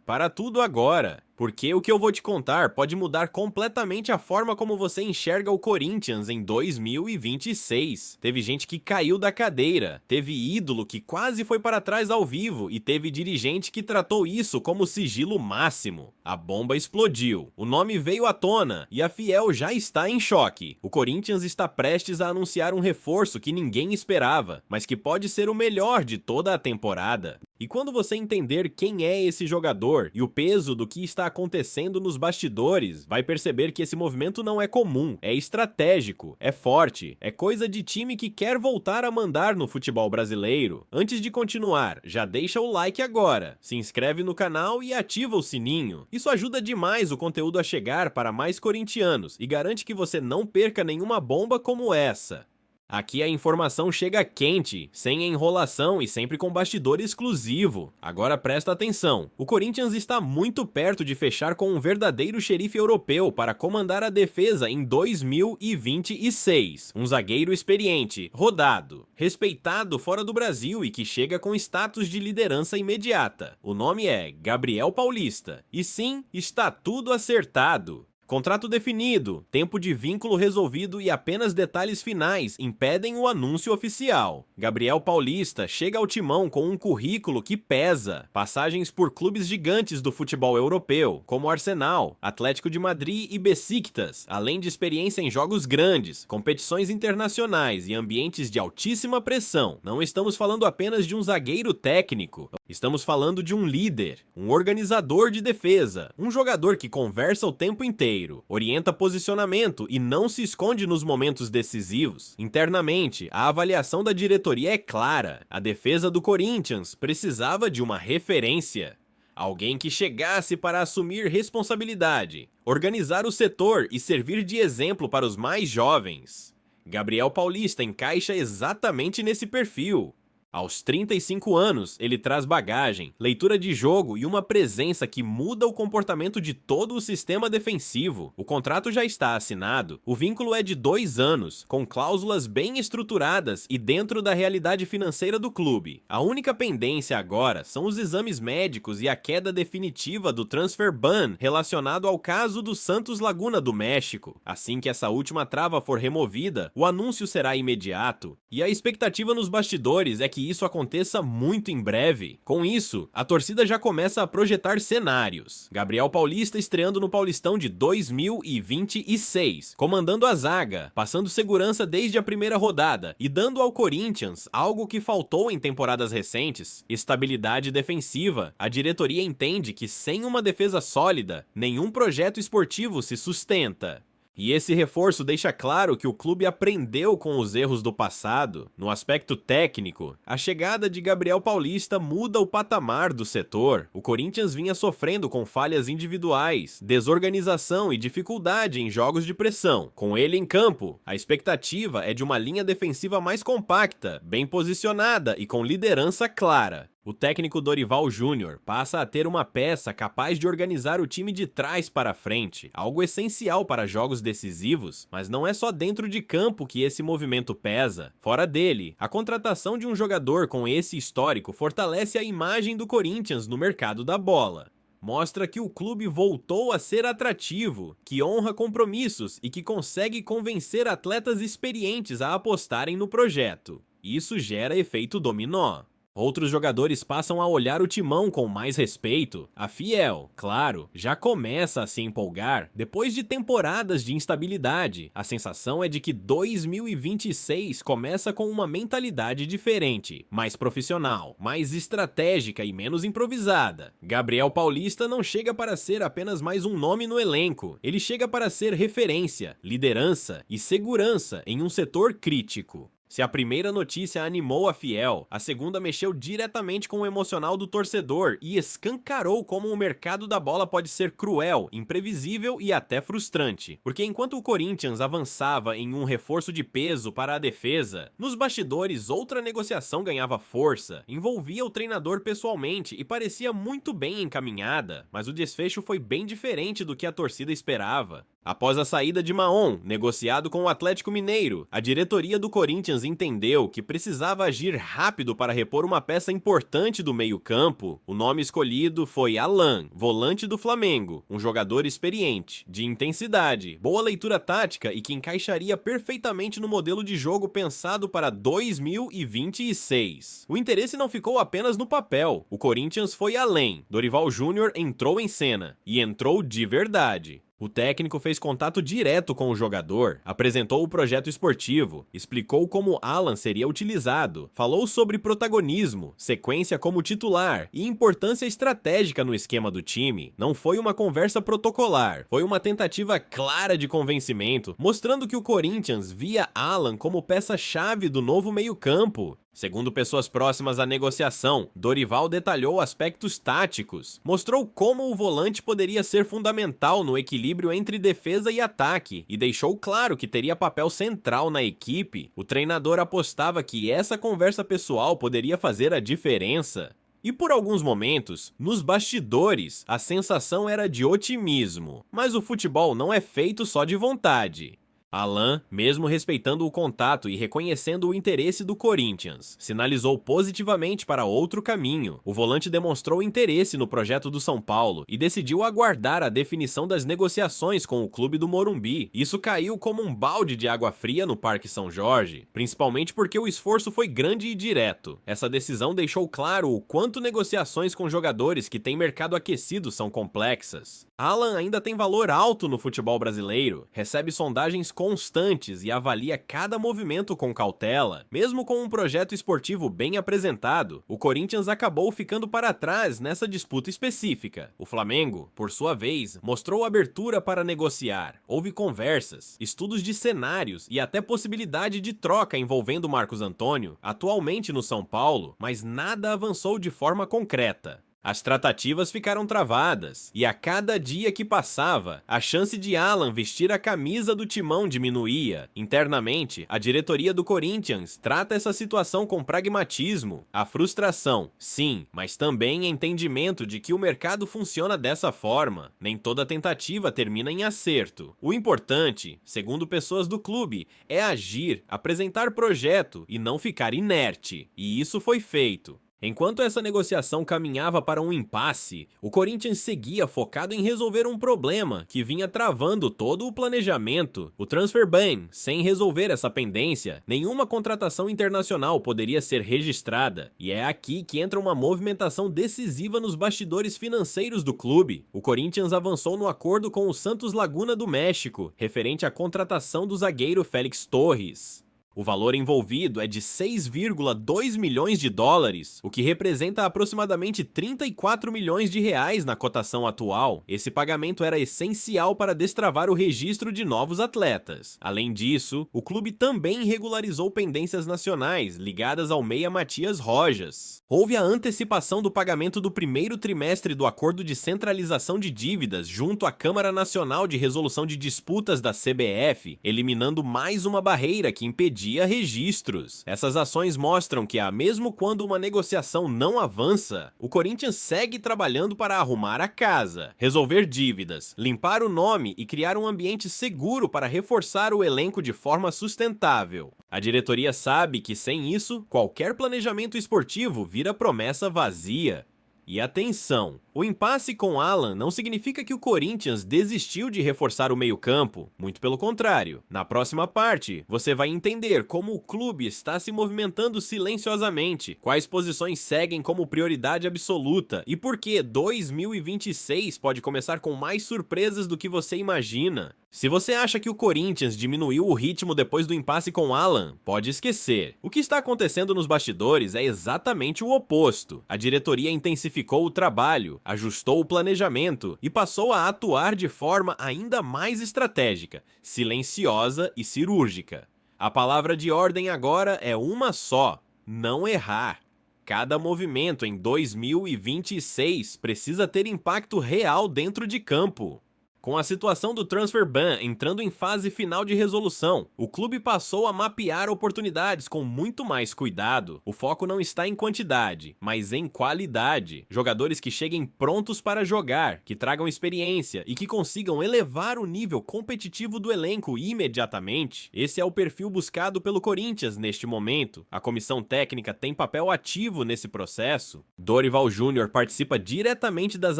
Para tudo agora, porque o que eu vou te contar pode mudar completamente a forma como você enxerga o Corinthians em 2026. Teve gente que caiu da cadeira, teve ídolo que quase foi para trás ao vivo e teve dirigente que tratou isso como sigilo máximo. A bomba explodiu, o nome veio à tona e a Fiel já está em choque. O Corinthians está prestes a anunciar um reforço que ninguém esperava, mas que pode ser o melhor de toda a temporada. E quando você entender quem é esse jogador e o peso do que está acontecendo nos bastidores, vai perceber que esse movimento não é comum, é estratégico, é forte, é coisa de time que quer voltar a mandar no futebol brasileiro. Antes de continuar, já deixa o like agora, se inscreve no canal e ativa o sininho. Isso ajuda demais o conteúdo a chegar para mais corintianos e garante que você não perca nenhuma bomba como essa. Aqui a informação chega quente, sem enrolação e sempre com bastidor exclusivo. Agora presta atenção, o Corinthians está muito perto de fechar com um verdadeiro xerife europeu para comandar a defesa em 2026. Um zagueiro experiente, rodado, respeitado fora do Brasil e que chega com status de liderança imediata. O nome é Gabriel Paulista. E sim, está tudo acertado. Contrato definido, tempo de vínculo resolvido e apenas detalhes finais impedem o anúncio oficial. Gabriel Paulista chega ao timão com um currículo que pesa. Passagens por clubes gigantes do futebol europeu, como Arsenal, Atlético de Madrid e Besiktas, além de experiência em jogos grandes, competições internacionais e ambientes de altíssima pressão. Não estamos falando apenas de um zagueiro técnico, estamos falando de um líder, um organizador de defesa, um jogador que conversa o tempo inteiro, orienta posicionamento e não se esconde nos momentos decisivos. Internamente, a avaliação da diretoria é clara. A defesa do Corinthians precisava de uma referência. Alguém que chegasse para assumir responsabilidade, organizar o setor e servir de exemplo para os mais jovens. Gabriel Paulista encaixa exatamente nesse perfil. Aos 35 anos, ele traz bagagem, leitura de jogo e uma presença que muda o comportamento de todo o sistema defensivo. O contrato já está assinado, o vínculo é de 2 anos, com cláusulas bem estruturadas e dentro da realidade financeira do clube. A única pendência agora são os exames médicos e a queda definitiva do transfer ban relacionado ao caso do Santos Laguna do México. Assim que essa última trava for removida, o anúncio será imediato. E a expectativa nos bastidores é que isso aconteça muito em breve. Com isso, a torcida já começa a projetar cenários. Gabriel Paulista estreando no Paulistão de 2026, comandando a zaga, passando segurança desde a primeira rodada e dando ao Corinthians algo que faltou em temporadas recentes: estabilidade defensiva. A diretoria entende que sem uma defesa sólida, nenhum projeto esportivo se sustenta. E esse reforço deixa claro que o clube aprendeu com os erros do passado. No aspecto técnico, a chegada de Gabriel Paulista muda o patamar do setor. O Corinthians vinha sofrendo com falhas individuais, desorganização e dificuldade em jogos de pressão. Com ele em campo, a expectativa é de uma linha defensiva mais compacta, bem posicionada e com liderança clara. O técnico Dorival Júnior passa a ter uma peça capaz de organizar o time de trás para frente, algo essencial para jogos decisivos, mas não é só dentro de campo que esse movimento pesa. Fora dele, a contratação de um jogador com esse histórico fortalece a imagem do Corinthians no mercado da bola. Mostra que o clube voltou a ser atrativo, que honra compromissos e que consegue convencer atletas experientes a apostarem no projeto. Isso gera efeito dominó. Outros jogadores passam a olhar o timão com mais respeito. A Fiel, claro, já começa a se empolgar depois de temporadas de instabilidade. A sensação é de que 2026 começa com uma mentalidade diferente, mais profissional, mais estratégica e menos improvisada. Gabriel Paulista não chega para ser apenas mais um nome no elenco. Ele chega para ser referência, liderança e segurança em um setor crítico. Se a primeira notícia animou a Fiel, a segunda mexeu diretamente com o emocional do torcedor e escancarou como o mercado da bola pode ser cruel, imprevisível e até frustrante. Porque enquanto o Corinthians avançava em um reforço de peso para a defesa, nos bastidores outra negociação ganhava força, envolvia o treinador pessoalmente e parecia muito bem encaminhada, mas o desfecho foi bem diferente do que a torcida esperava. Após a saída de Mahon, negociado com o Atlético Mineiro, a diretoria do Corinthians Corinthians entendeu que precisava agir rápido para repor uma peça importante do meio-campo, o nome escolhido foi Alan, volante do Flamengo, um jogador experiente, de intensidade, boa leitura tática e que encaixaria perfeitamente no modelo de jogo pensado para 2026. O interesse não ficou apenas no papel, o Corinthians foi além. Dorival Júnior entrou em cena, e entrou de verdade. O técnico fez contato direto com o jogador, apresentou o projeto esportivo, explicou como Alan seria utilizado, falou sobre protagonismo, sequência como titular e importância estratégica no esquema do time. Não foi uma conversa protocolar, foi uma tentativa clara de convencimento, mostrando que o Corinthians via Alan como peça-chave do novo meio-campo. Segundo pessoas próximas à negociação, Dorival detalhou aspectos táticos, mostrou como o volante poderia ser fundamental no equilíbrio entre defesa e ataque e deixou claro que teria papel central na equipe. O treinador apostava que essa conversa pessoal poderia fazer a diferença. E por alguns momentos, nos bastidores, a sensação era de otimismo. Mas o futebol não é feito só de vontade. Alan, mesmo respeitando o contato e reconhecendo o interesse do Corinthians, sinalizou positivamente para outro caminho. O volante demonstrou interesse no projeto do São Paulo e decidiu aguardar a definição das negociações com o clube do Morumbi. Isso caiu como um balde de água fria no Parque São Jorge, principalmente porque o esforço foi grande e direto. Essa decisão deixou claro o quanto negociações com jogadores que têm mercado aquecido são complexas. Alan ainda tem valor alto no futebol brasileiro, recebe sondagens constantes e avalia cada movimento com cautela. Mesmo com um projeto esportivo bem apresentado, o Corinthians acabou ficando para trás nessa disputa específica. O Flamengo, por sua vez, mostrou abertura para negociar. Houve conversas, estudos de cenários e até possibilidade de troca envolvendo Marcos Antônio, atualmente no São Paulo, mas nada avançou de forma concreta. As tratativas ficaram travadas, e a cada dia que passava, a chance de Alan vestir a camisa do timão diminuía. Internamente, a diretoria do Corinthians trata essa situação com pragmatismo. A frustração, sim, mas também entendimento de que o mercado funciona dessa forma. Nem toda tentativa termina em acerto. O importante, segundo pessoas do clube, é agir, apresentar projeto e não ficar inerte. E isso foi feito. Enquanto essa negociação caminhava para um impasse, o Corinthians seguia focado em resolver um problema que vinha travando todo o planejamento. O transfer ban, sem resolver essa pendência, nenhuma contratação internacional poderia ser registrada, e é aqui que entra uma movimentação decisiva nos bastidores financeiros do clube. O Corinthians avançou no acordo com o Santos Laguna do México, referente à contratação do zagueiro Félix Torres. O valor envolvido é de 6,2 milhões de dólares, o que representa aproximadamente 34 milhões de reais na cotação atual. Esse pagamento era essencial para destravar o registro de novos atletas. Além disso, o clube também regularizou pendências nacionais ligadas ao meia Matias Rojas. Houve a antecipação do pagamento do primeiro trimestre do acordo de centralização de dívidas junto à Câmara Nacional de Resolução de Disputas da CBF, eliminando mais uma barreira que impedia registros. Essas ações mostram que, mesmo quando uma negociação não avança, o Corinthians segue trabalhando para arrumar a casa, resolver dívidas, limpar o nome e criar um ambiente seguro para reforçar o elenco de forma sustentável. A diretoria sabe que, sem isso, qualquer planejamento esportivo vira promessa vazia. E atenção, o impasse com Alan não significa que o Corinthians desistiu de reforçar o meio-campo, muito pelo contrário. Na próxima parte, você vai entender como o clube está se movimentando silenciosamente, quais posições seguem como prioridade absoluta e por que 2026 pode começar com mais surpresas do que você imagina. Se você acha que o Corinthians diminuiu o ritmo depois do impasse com Alan, pode esquecer. O que está acontecendo nos bastidores é exatamente o oposto. A diretoria intensificou o trabalho, ajustou o planejamento e passou a atuar de forma ainda mais estratégica, silenciosa e cirúrgica. A palavra de ordem agora é uma só: não errar. Cada movimento em 2026 precisa ter impacto real dentro de campo. Com a situação do transfer ban entrando em fase final de resolução, o clube passou a mapear oportunidades com muito mais cuidado. O foco não está em quantidade, mas em qualidade. Jogadores que cheguem prontos para jogar, que tragam experiência e que consigam elevar o nível competitivo do elenco imediatamente. Esse é o perfil buscado pelo Corinthians neste momento. A comissão técnica tem papel ativo nesse processo. Dorival Júnior participa diretamente das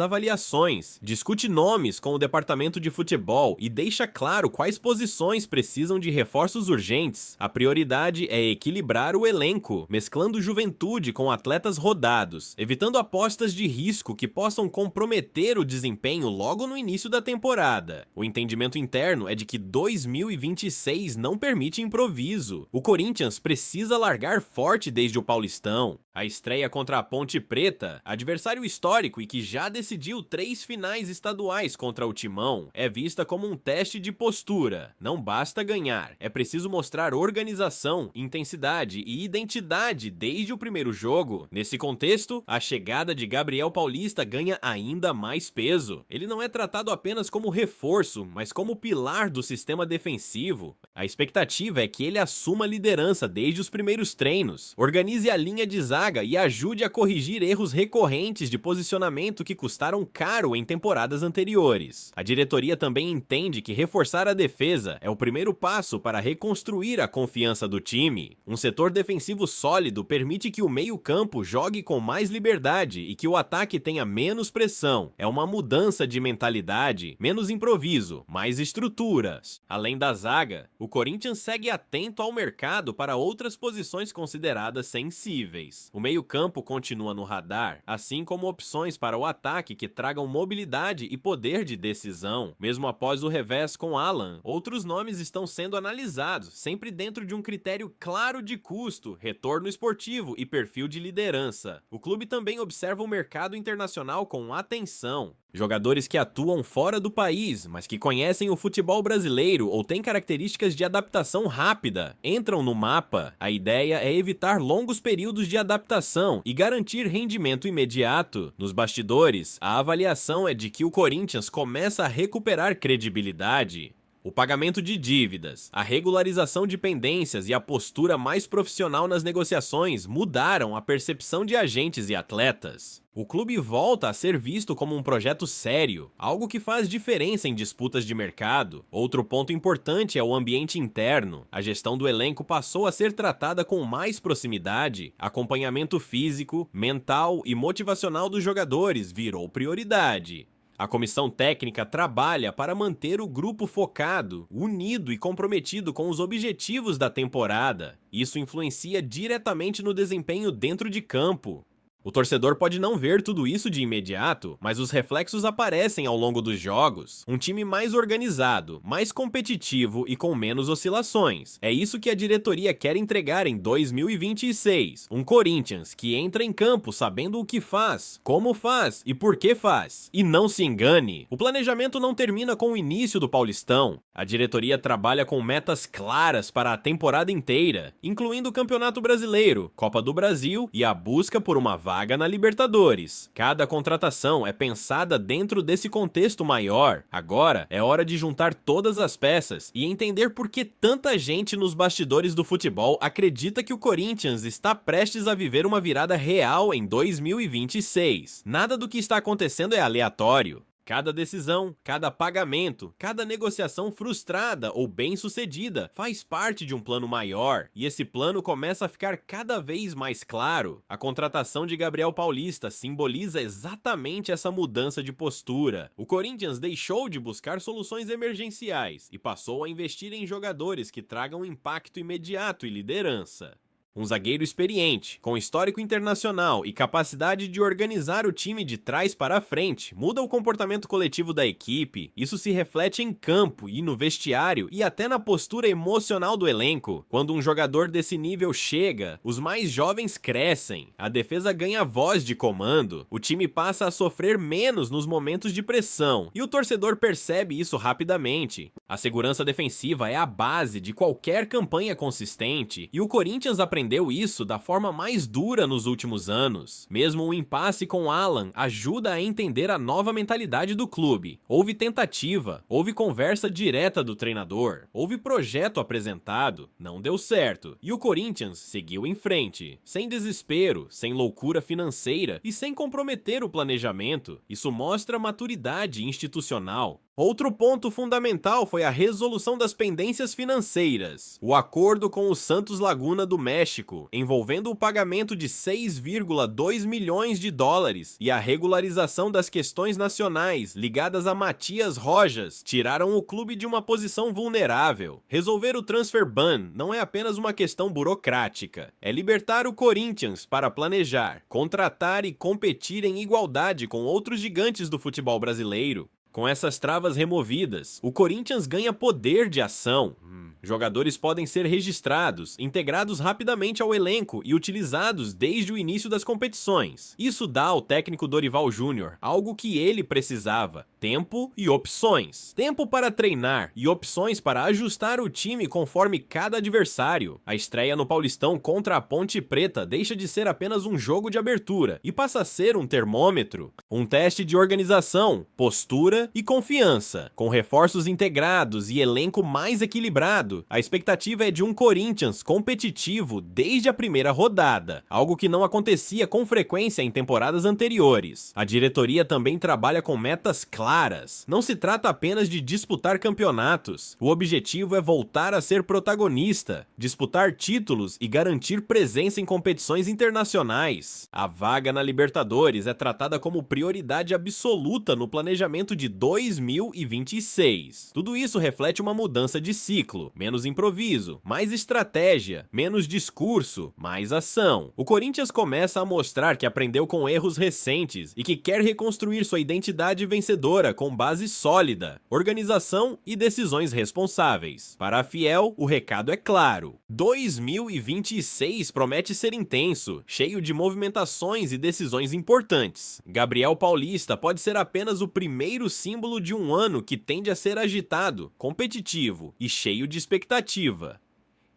avaliações, discute nomes com o departamento de futebol e deixa claro quais posições precisam de reforços urgentes. A prioridade é equilibrar o elenco, mesclando juventude com atletas rodados, evitando apostas de risco que possam comprometer o desempenho logo no início da temporada. O entendimento interno é de que 2026 não permite improviso. O Corinthians precisa largar forte desde o Paulistão. A estreia contra a Ponte Preta, adversário histórico e que já decidiu 3 finais estaduais contra o Timão, é vista como um teste de postura. Não basta ganhar, é preciso mostrar organização, intensidade e identidade desde o primeiro jogo. Nesse contexto, a chegada de Gabriel Paulista ganha ainda mais peso. Ele não é tratado apenas como reforço, mas como pilar do sistema defensivo. A expectativa é que ele assuma a liderança desde os primeiros treinos, organize a linha de zaga e ajude a corrigir erros recorrentes de posicionamento que custaram caro em temporadas anteriores. A diretoria também entende que reforçar a defesa é o primeiro passo para reconstruir a confiança do time. Um setor defensivo sólido permite que o meio-campo jogue com mais liberdade e que o ataque tenha menos pressão. É uma mudança de mentalidade, menos improviso, mais estruturas. Além da zaga, o Corinthians segue atento ao mercado para outras posições consideradas sensíveis. O meio-campo continua no radar, assim como opções para o ataque que tragam mobilidade e poder de decisão. Mesmo após o revés com Alan, outros nomes estão sendo analisados, sempre dentro de um critério claro de custo, retorno esportivo e perfil de liderança. O clube também observa o mercado internacional com atenção. Jogadores que atuam fora do país, mas que conhecem o futebol brasileiro ou têm características de adaptação rápida, entram no mapa. A ideia é evitar longos períodos de adaptação e garantir rendimento imediato. Nos bastidores, a avaliação é de que o Corinthians começa a recuperar credibilidade. O pagamento de dívidas, a regularização de pendências e a postura mais profissional nas negociações mudaram a percepção de agentes e atletas. O clube volta a ser visto como um projeto sério, algo que faz diferença em disputas de mercado. Outro ponto importante é o ambiente interno. A gestão do elenco passou a ser tratada com mais proximidade. Acompanhamento físico, mental e motivacional dos jogadores virou prioridade. A comissão técnica trabalha para manter o grupo focado, unido e comprometido com os objetivos da temporada. Isso influencia diretamente no desempenho dentro de campo. O torcedor pode não ver tudo isso de imediato, mas os reflexos aparecem ao longo dos jogos. Um time mais organizado, mais competitivo e com menos oscilações. É isso que a diretoria quer entregar em 2026. Um Corinthians que entra em campo sabendo o que faz, como faz e por que faz. E não se engane, o planejamento não termina com o início do Paulistão. A diretoria trabalha com metas claras para a temporada inteira, incluindo o Campeonato Brasileiro, Copa do Brasil e a busca por uma vaga na Libertadores. Cada contratação é pensada dentro desse contexto maior. Agora é hora de juntar todas as peças e entender por que tanta gente nos bastidores do futebol acredita que o Corinthians está prestes a viver uma virada real em 2026. Nada do que está acontecendo é aleatório. Cada decisão, cada pagamento, cada negociação frustrada ou bem-sucedida faz parte de um plano maior, e esse plano começa a ficar cada vez mais claro. A contratação de Gabriel Paulista simboliza exatamente essa mudança de postura. O Corinthians deixou de buscar soluções emergenciais e passou a investir em jogadores que tragam impacto imediato e liderança. Um zagueiro experiente, com histórico internacional e capacidade de organizar o time de trás para frente, muda o comportamento coletivo da equipe. Isso se reflete em campo e no vestiário e até na postura emocional do elenco. Quando um jogador desse nível chega, os mais jovens crescem, a defesa ganha voz de comando, o time passa a sofrer menos nos momentos de pressão e o torcedor percebe isso rapidamente. A segurança defensiva é a base de qualquer campanha consistente e o Corinthians aprendeu entendeu isso da forma mais dura nos últimos anos. Mesmo o impasse com Alan ajuda a entender a nova mentalidade do clube. Houve tentativa, houve conversa direta do treinador, houve projeto apresentado, não deu certo, e o Corinthians seguiu em frente, sem desespero, sem loucura financeira e sem comprometer o planejamento. Isso mostra maturidade institucional. Outro ponto fundamental foi a resolução das pendências financeiras. O acordo com o Santos Laguna do México, envolvendo o pagamento de 6,2 milhões de dólares e a regularização das questões nacionais ligadas a Matias Rojas, tiraram o clube de uma posição vulnerável. Resolver o transfer ban não é apenas uma questão burocrática, é libertar o Corinthians para planejar, contratar e competir em igualdade com outros gigantes do futebol brasileiro. Com essas travas removidas, o Corinthians ganha poder de ação. Jogadores podem ser registrados, integrados rapidamente ao elenco e utilizados desde o início das competições. Isso dá ao técnico Dorival Júnior algo que ele precisava: tempo e opções. Tempo para treinar e opções para ajustar o time conforme cada adversário. A estreia no Paulistão contra a Ponte Preta deixa de ser apenas um jogo de abertura e passa a ser um termômetro, um teste de organização, postura e confiança. Com reforços integrados e elenco mais equilibrado, a expectativa é de um Corinthians competitivo desde a primeira rodada, algo que não acontecia com frequência em temporadas anteriores. A diretoria também trabalha com metas claras. Não se trata apenas de disputar campeonatos. O objetivo é voltar a ser protagonista, disputar títulos e garantir presença em competições internacionais. A vaga na Libertadores é tratada como prioridade absoluta no planejamento de 2026. Tudo isso reflete uma mudança de ciclo. Menos improviso, mais estratégia, menos discurso, mais ação. O Corinthians começa a mostrar que aprendeu com erros recentes e que quer reconstruir sua identidade vencedora com base sólida, organização e decisões responsáveis. Para a Fiel, o recado é claro: 2026 promete ser intenso, cheio de movimentações e decisões importantes. Gabriel Paulista pode ser apenas o primeiro símbolo de um ano que tende a ser agitado, competitivo e cheio de expectativa.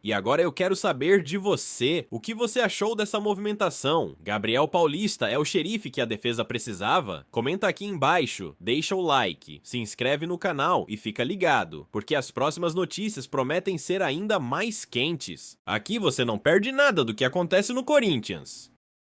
E agora eu quero saber de você, o que você achou dessa movimentação? Gabriel Paulista é o xerife que a defesa precisava? Comenta aqui embaixo, deixa o like, se inscreve no canal e fica ligado, porque as próximas notícias prometem ser ainda mais quentes. Aqui você não perde nada do que acontece no Corinthians.